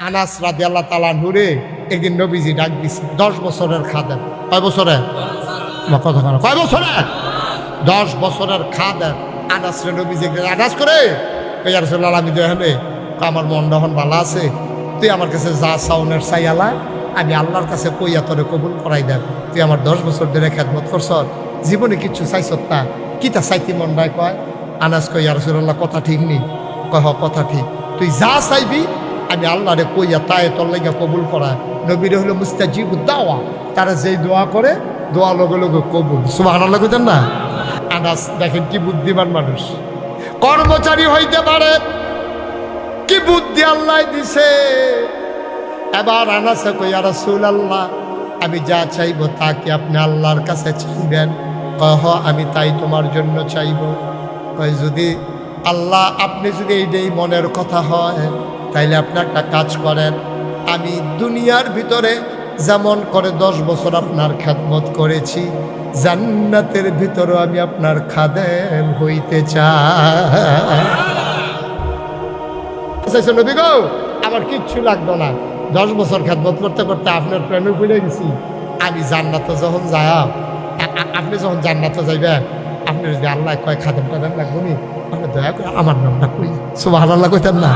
আনাস রাদিয়াল্লাহু তাআলা নূরে একদিন নবীজি ডাক দিছে 10 বছরের খাদেম। কয় বছরে? কথা কেন? কয় বছরে? 10 বছরের খাদেম আনাস রে নবীজি আনাস করে ইয়া রাসূলুল্লাহ আমি দেখে আমার মনটা এখন ভালো আছে, তুই আমার কাছে যা চাউনের চাইয়ালা আমি আল্লাহর কাছে কইয়া তোরে কবুল করাই দেব। তুই আমার 10 বছর ধরে খেদমত করছ, জীবনে কিচ্ছু চাইছ তা কিতা চাইতি মন ভাই? কয় আনাস কই ইয়া রাসূলুল্লাহ কথা ঠিক নেই। কয় হ কথা ঠিক, তুই যা চাইবি আমি আল্লাহরে কইয়া তাই তোর লাগে কবুল করায়। নবীরে হলো মুস্তাজিবুদ দাওয়া, তারা যেই দোয়া করে দোয়া লগে লগে কবুল। সুবহানাল্লাহ কইতেন না? আনাস দেখেন কি বুদ্ধিমান মানুষ, কর্মচারী হইতে পারে, কি বুদ্ধি আল্লাহ দিছে। এবার আনাসে কই ইয়া রাসূলুল্লাহ আমি যা চাইবো তা কি আপনি আল্লাহর কাছে চাইবেন? কয় হ আমি তাই তোমার জন্য চাইব। কয় যদি আল্লাহ আপনি যদি এইটাই মনের কথা হয় তাইলে আপনি একটা কাজ করেন, আমি দুনিয়ার ভিতরে যেমন করে 10 বছর আপনার খেদমত করেছি জান্নাতের ভিতরেও আমি আপনার খাদেম হইতে চাই। নবী গো আমার কিচ্ছু লাগতো না, 10 বছর খেদমত করতে করতে আপনার প্রেমে পড়ে গেছি। আমি জান্নাতে যখন যাই, আপনি যখন জান্নাতে যাইবেন, আপনি যদি আল্লাহ কয় খাদেম টাদেম লাগবো নি, আপনি দয়া করে আমার নামটা কই সুবহানাল্লাহ কইতেন না?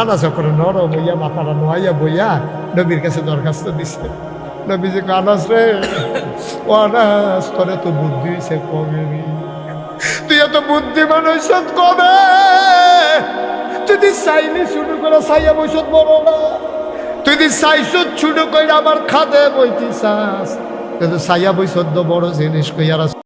আনাস করে নরম হইয়া মাথাটা নোয়াইয়া বইয়া নবীর কাছে দরখাস্ত দিছে। নবীজি আনাস রে, ও আনাস তোরে তো বুদ্ধি হয়েছে কবে, তুই এত বুদ্ধিমান হইছ কবে? তুই চাইলে শুরু করে চাইয়া বইস বড় না, তুই চাইছ শুরু করে আমার খাদে বইতে চাস, কিন্তু চাইয়া বইস বড় জিনিস কইয়া